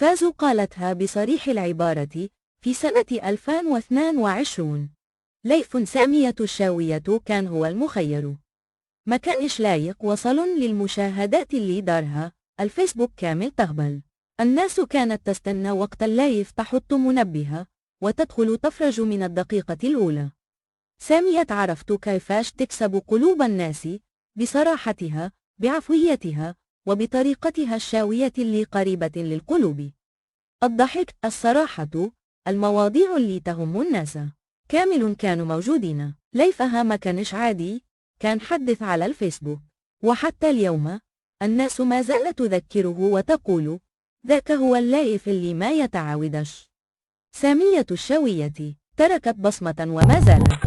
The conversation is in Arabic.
فازوا قالتها بصريح العبارة في سنة 2022. ليف سامية الشاوية كان هو المخير. ما كانش لايق وصل للمشاهدات اللي دارها الفيسبوك كامل تغبل. الناس كانت تستنى وقت اللايف تحط منبه وتدخل تفرج من الدقيقة الأولى. سامية عرفت كيفاش تكسب قلوب الناس بصراحتها، بعفويتها، وبطريقتها الشاوية اللي قريبة للقلوب. الضحك، الصراحة، المواضيع اللي تهم الناس. كامل كانوا موجودين. ليفها ما كانش عادي، كان حدث على الفيسبوك. وحتى اليوم الناس ما زالت تذكره وتقول ذاك هو اللايف اللي ما يتعاودش. سامية الشاوية تركت بصمة وما زالت.